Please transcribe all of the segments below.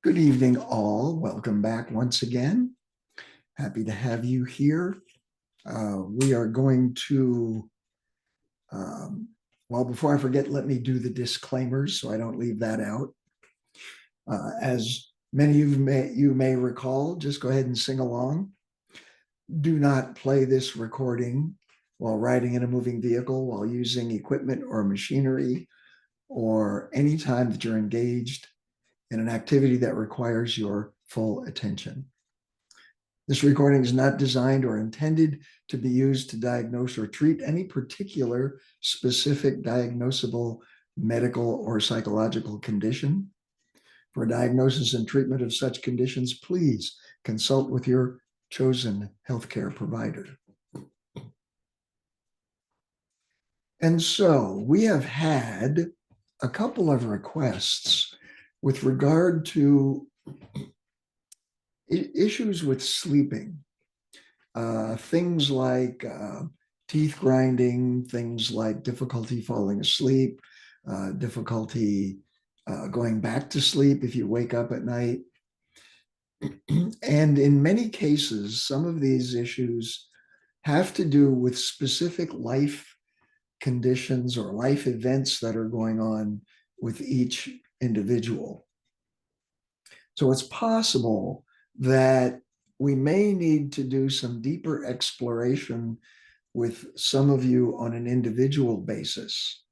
Good evening, all. Welcome back once again. Happy to have you here. We are going to, well, before I forget, let me do the disclaimers so I don't leave that out. As many of you may recall, just go ahead and sing along. Do not play this recording while riding in a moving vehicle, while using equipment or machinery, or any time that you're engaged in an activity that requires your full attention. This recording is not designed or intended to be used to diagnose or treat any particular specific diagnosable medical or psychological condition. For diagnosis and treatment of such conditions, please consult with your chosen healthcare provider. And so we have had a couple of requests with regard to issues with sleeping, things like teeth grinding, things like difficulty falling asleep, difficulty going back to sleep if you wake up at night. And in many cases, some of these issues have to do with specific life conditions or life events that are going on with each individual. So it's possible that we may need to do some deeper exploration with some of you on an individual basis.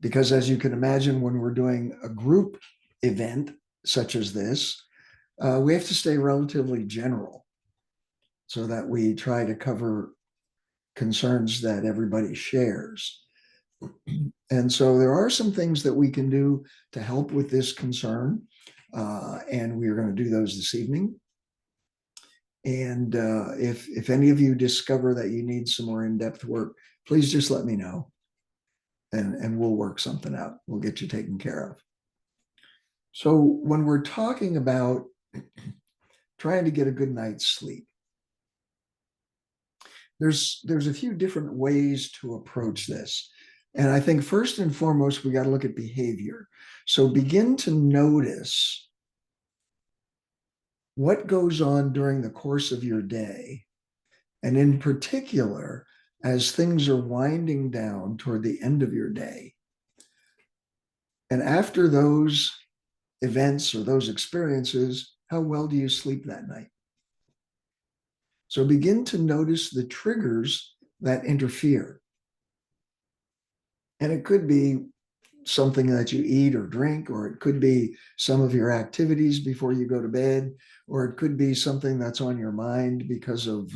Because as you can imagine, when we're doing a group event such as this, we have to stay relatively general so that we try to cover concerns that everybody shares. And so there are some things that we can do to help with this concern. And we are going to do those this evening. And if any of you discover that you need some more in-depth work, please just let me know. And we'll work something out. We'll get you taken care of. So when we're talking about trying to get a good night's sleep, there's a few different ways to approach this. And I think first and foremost, we got to look at behavior. So begin to notice what goes on during the course of your day. And in particular, as things are winding down toward the end of your day. And after those events or those experiences, how well do you sleep that night? So begin to notice the triggers that interfere. And it could be something that you eat or drink, or it could be some of your activities before you go to bed, or it could be something that's on your mind because of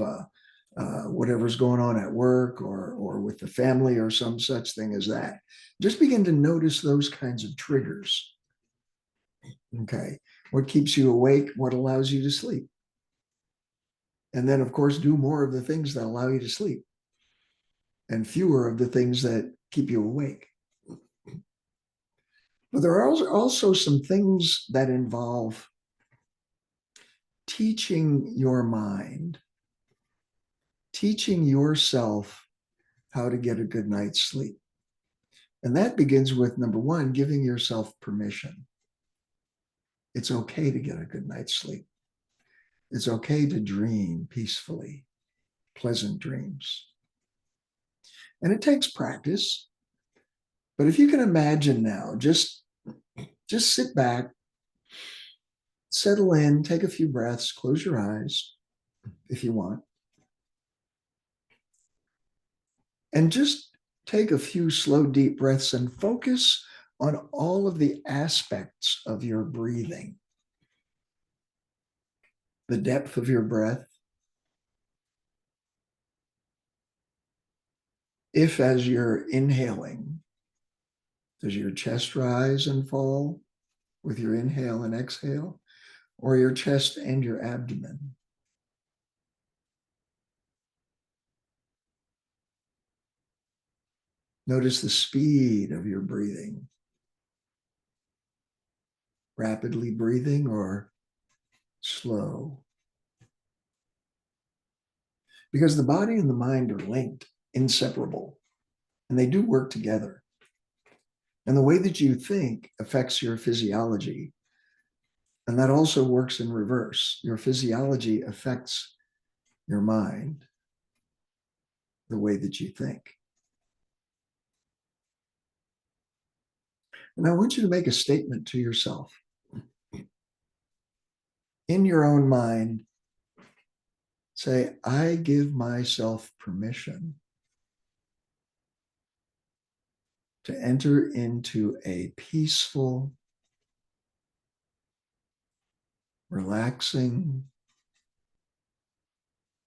whatever's going on at work or with the family or some such thing as that. Just begin to notice those kinds of triggers. Okay. What keeps you awake? What allows you to sleep? And then, of course, do more of the things that allow you to sleep and fewer of the things that keep you awake. But there are also some things that involve teaching your mind, teaching yourself how to get a good night's sleep. And that begins with, number one, giving yourself permission. It's okay to get a good night's sleep. It's okay to dream peacefully, pleasant dreams. And it takes practice. But if you can imagine now, just sit back, settle in, take a few breaths, close your eyes if you want. And just take a few slow, deep breaths and focus on all of the aspects of your breathing. The depth of your breath. If as you're inhaling, does your chest rise and fall with your inhale and exhale, or your chest and your abdomen? Notice the speed of your breathing. Rapidly breathing or slow. Because the body and the mind are linked, inseparable, and they do work together. And the way that you think affects your physiology. And that also works in reverse. Your physiology affects your mind, the way that you think. And I want you to make a statement to yourself. In your own mind, say, I give myself permission to enter into a peaceful, relaxing,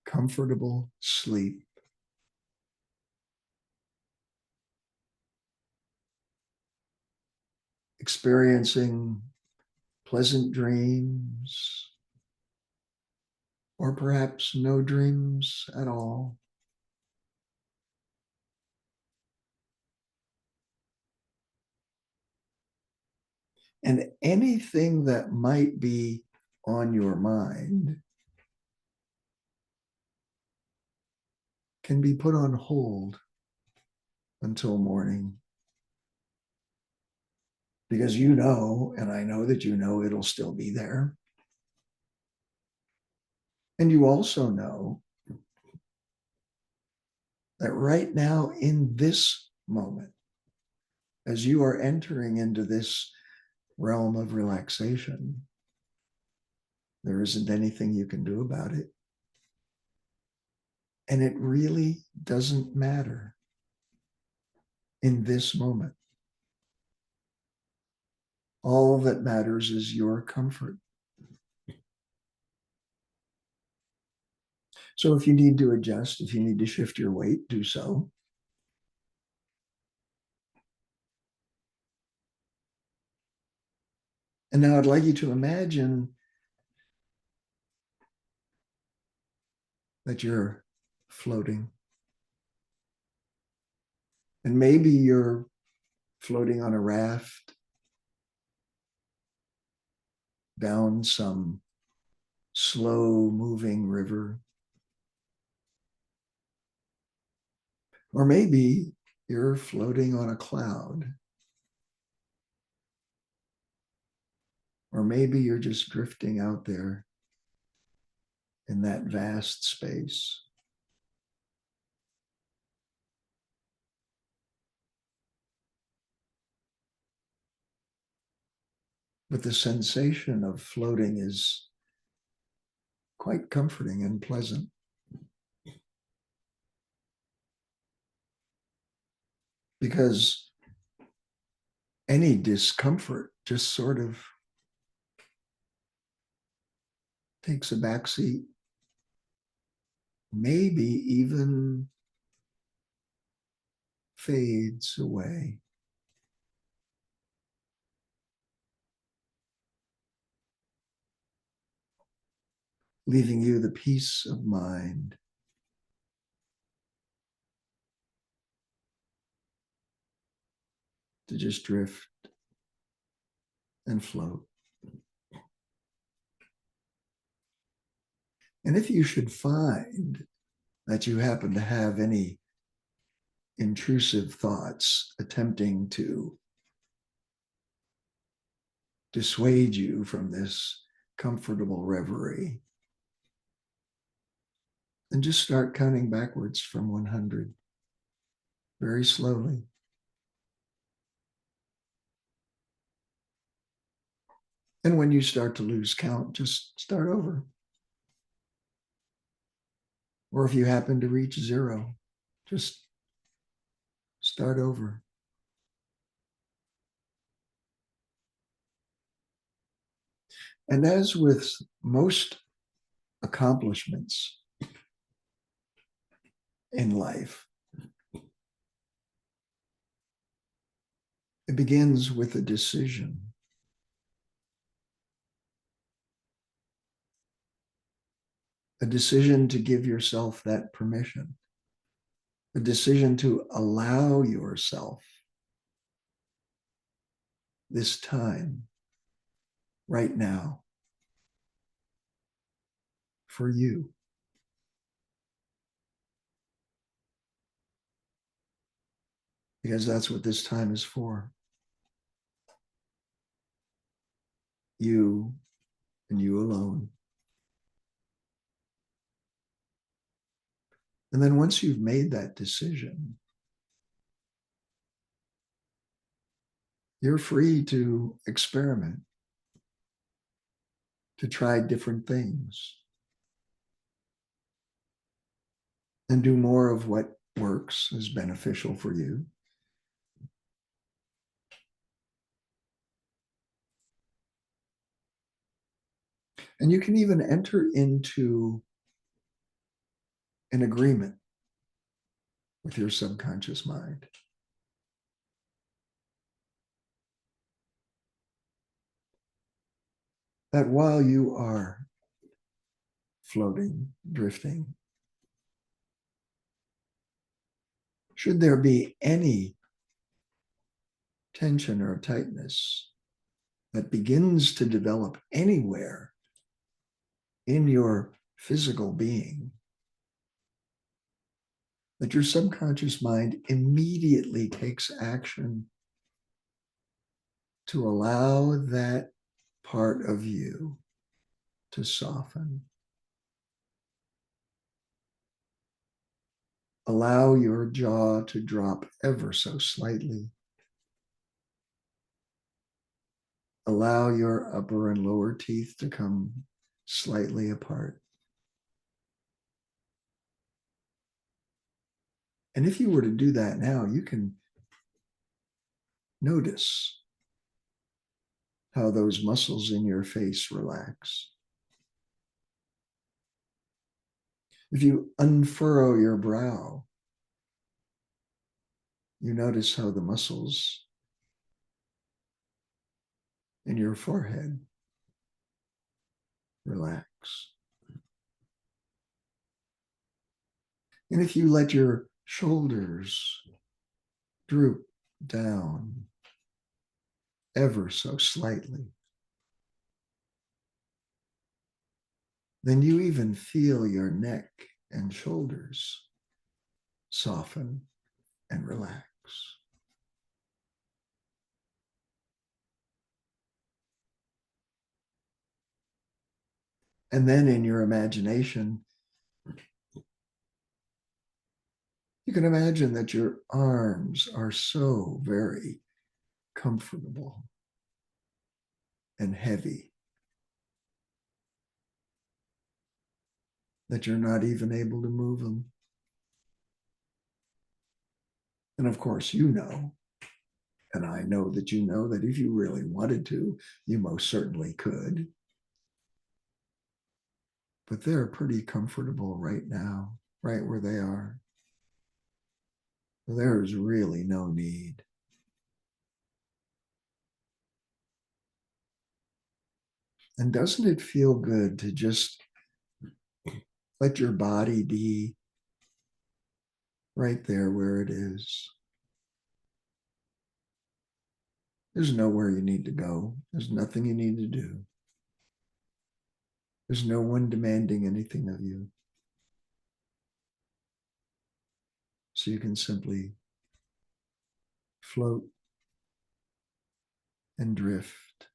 comfortable sleep. Experiencing pleasant dreams, or perhaps no dreams at all. And anything that might be on your mind can be put on hold until morning. Because you know, and I know that you know, it'll still be there. And you also know that right now, in this moment, as you are entering into this realm of relaxation, there isn't anything you can do about it. And it really doesn't matter in this moment. All that matters is your comfort. So if you need to adjust, if you need to shift your weight, do so. And now I'd like you to imagine that you're floating. And maybe you're floating on a raft down some slow moving river. Or maybe you're floating on a cloud. Or maybe you're just drifting out there in that vast space. But the sensation of floating is quite comforting and pleasant. Because any discomfort just sort of takes a backseat, maybe even fades away. Leaving you the peace of mind to just drift and float. And if you should find that you happen to have any intrusive thoughts attempting to dissuade you from this comfortable reverie, then just start counting backwards from 100 very slowly. And when you start to lose count, just start over. Or if you happen to reach 0, just start over. And as with most accomplishments in life, it begins with a decision. A decision to give yourself that permission. A decision to allow yourself this time right now for you. Because that's what this time is for. you and you alone. And then once you've made that decision, you're free to experiment, to try different things, and do more of what works, is beneficial for you. And you can even enter into an agreement with your subconscious mind. That while you are floating, drifting, should there be any tension or tightness that begins to develop anywhere in your physical being, that your subconscious mind immediately takes action to allow that part of you to soften. Allow your jaw to drop ever so slightly. Allow your upper and lower teeth to come slightly apart. And if you were to do that now, you can notice how those muscles in your face relax. If you unfurrow your brow, you notice how the muscles in your forehead relax. And if you let your shoulders droop down ever so slightly, then you even feel your neck and shoulders soften and relax. And then in your imagination, you can imagine that your arms are so very comfortable and heavy that you're not even able to move them. And of course, you know, and I know that you know, that if you really wanted to, you most certainly could. But they're pretty comfortable right now, right where they are. There's really no need. And doesn't it feel good to just let your body be right there where it is? There's nowhere you need to go. There's nothing you need to do. There's no one demanding anything of you. So you can simply float and drift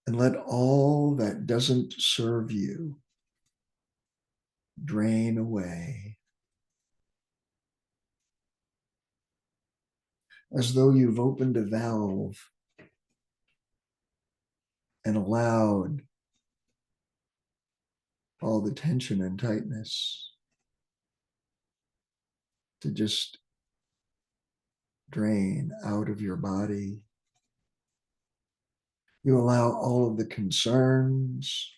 and let all that doesn't serve you drain away, as though you've opened a valve and allowed all the tension and tightness to just drain out of your body. You allow all of the concerns,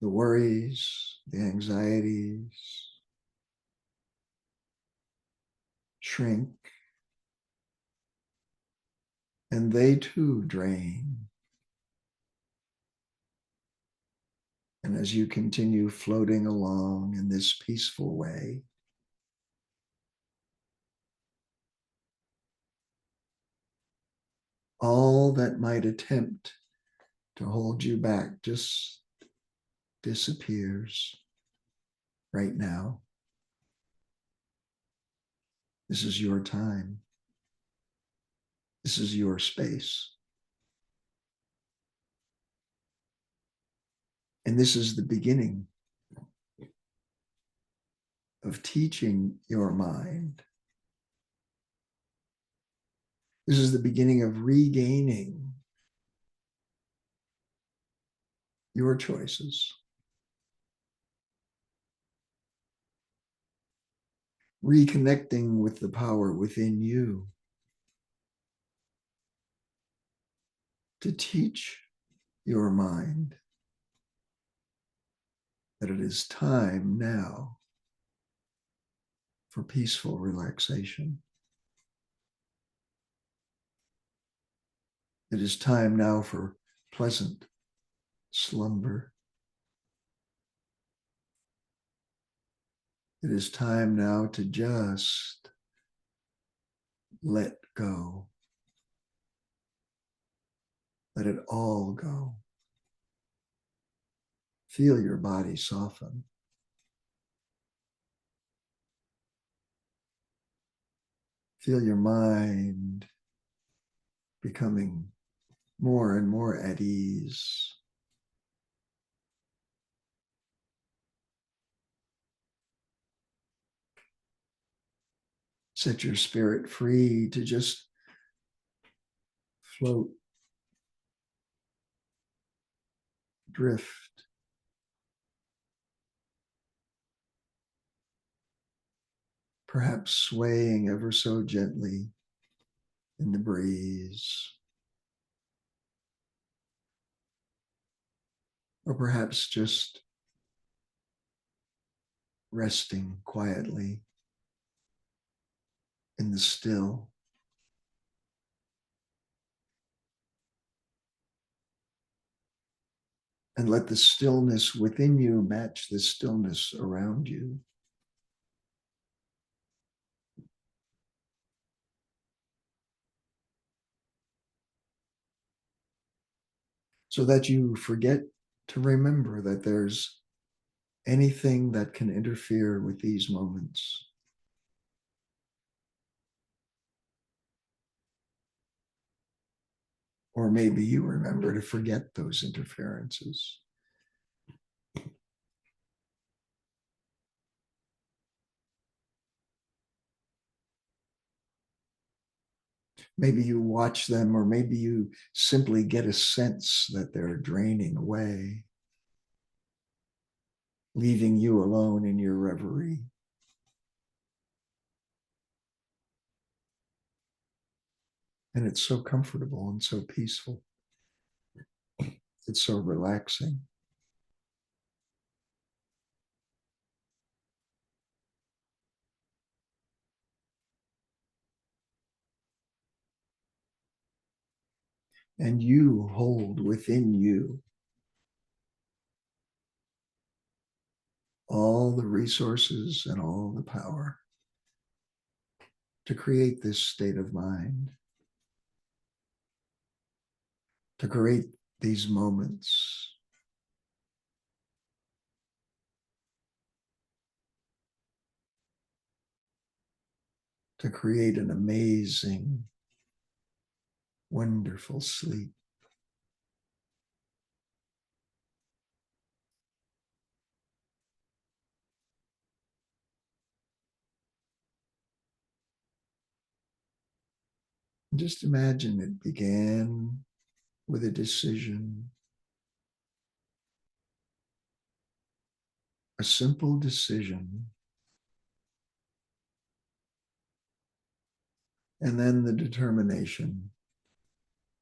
the worries, the anxieties shrink, and they too drain. And as you continue floating along in this peaceful way, all that might attempt to hold you back just disappears right now. This is your time. This is your space. And this is the beginning of teaching your mind. This is the beginning of regaining your choices, reconnecting with the power within you to teach your mind that it is time now for peaceful relaxation. It is time now for pleasant slumber. It is time now to just let go. Let it all go. Feel your body soften. Feel your mind becoming more and more at ease. Set your spirit free to just float, drift, perhaps swaying ever so gently in the breeze, or perhaps just resting quietly in the still. And let the stillness within you match the stillness around you. So that you forget to remember that there's anything that can interfere with these moments. Or maybe you remember to forget those interferences. Maybe you watch them, or maybe you simply get a sense that they're draining away, leaving you alone in your reverie. And it's so comfortable and so peaceful. It's so relaxing. And you hold within you all the resources and all the power to create this state of mind, to create these moments, to create an amazing, wonderful sleep. Just imagine it began with a decision, a simple decision, and then the determination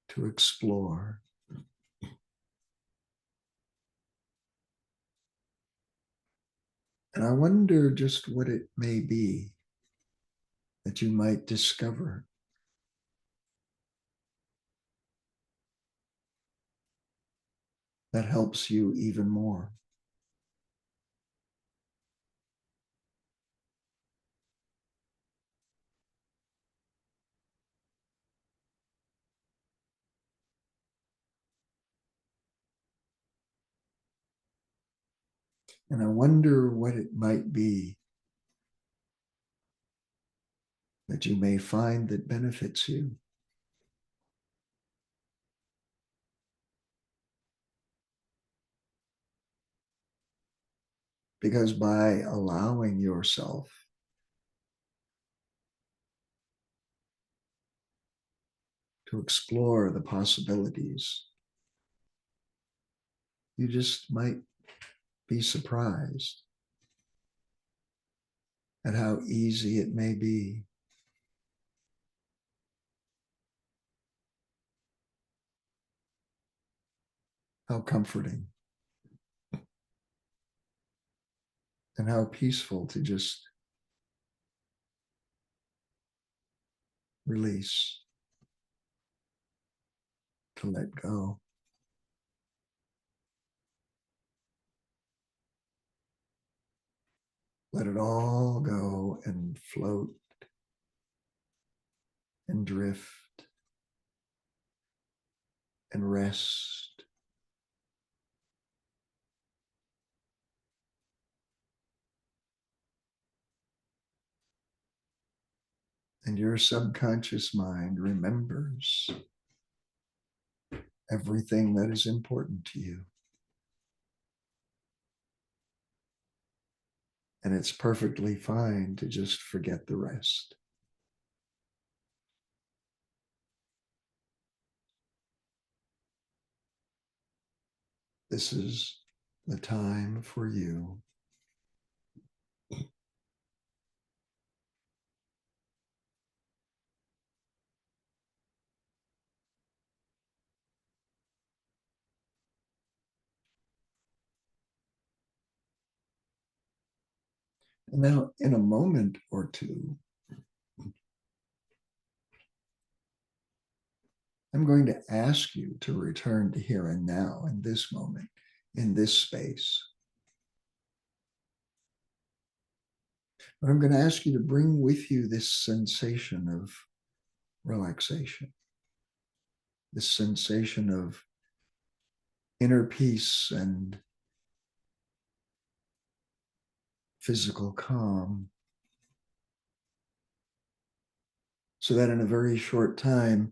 to explore. And I wonder just what it may be that you might discover that helps you even more. And I wonder what it might be that you may find that benefits you. Because by allowing yourself to explore the possibilities, you just might be surprised at how easy it may be. How comforting and how peaceful to just release, to let go. Let it all go and float and drift and rest. And your subconscious mind remembers everything that is important to you. And it's perfectly fine to just forget the rest. This is the time for you and now in a moment or two, I'm going to ask you to return to here and now in this moment, in this space. But I'm going to ask you to bring with you this sensation of relaxation, this sensation of inner peace and physical calm, so that in a very short time,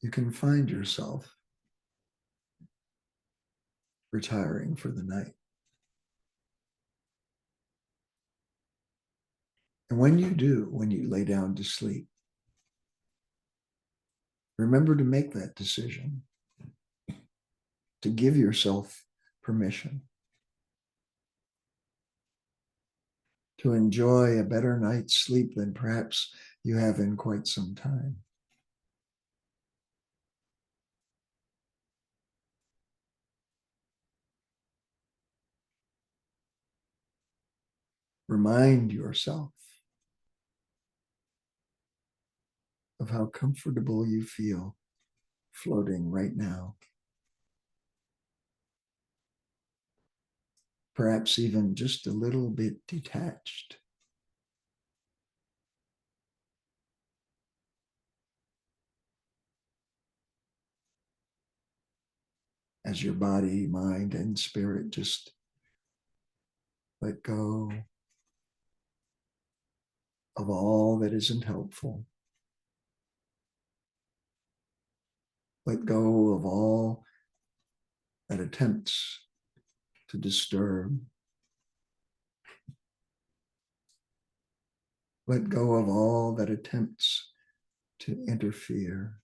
you can find yourself retiring for the night. And when you do, when you lay down to sleep, remember to make that decision, to give yourself permission to enjoy a better night's sleep than perhaps you have in quite some time. Remind yourself of how comfortable you feel floating right now. Perhaps even just a little bit detached. As your body, mind, and spirit just let go of all that isn't helpful. Let go of all that attempts to disturb. Let go of all that attempts to interfere.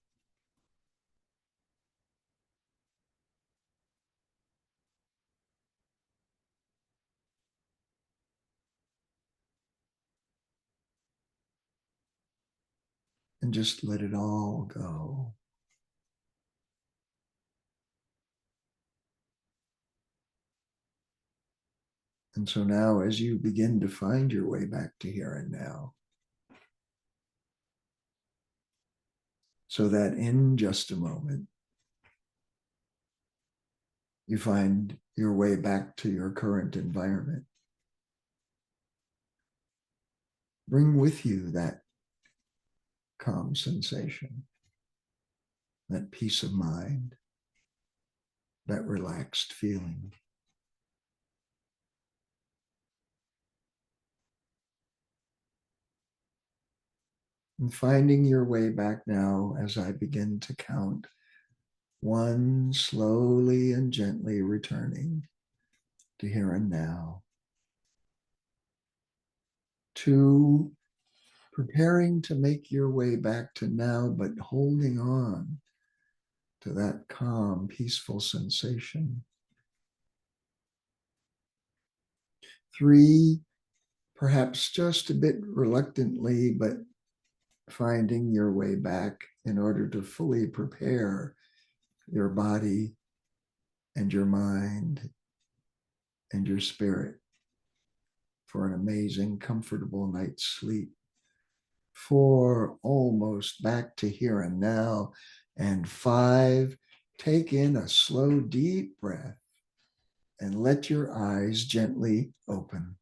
And just let it all go. And so now, as you begin to find your way back to here and now, so that in just a moment, you find your way back to your current environment, bring with you that calm sensation, that peace of mind, that relaxed feeling. And finding your way back now as I begin to count, one, slowly and gently returning to here and now. 2, preparing to make your way back to now, but holding on to that calm, peaceful sensation. 3, perhaps just a bit reluctantly, but finding your way back in order to fully prepare your body and your mind and your spirit for an amazing, comfortable night's sleep. 4, almost back to here and now. And 5, take in a slow, deep breath and let your eyes gently open.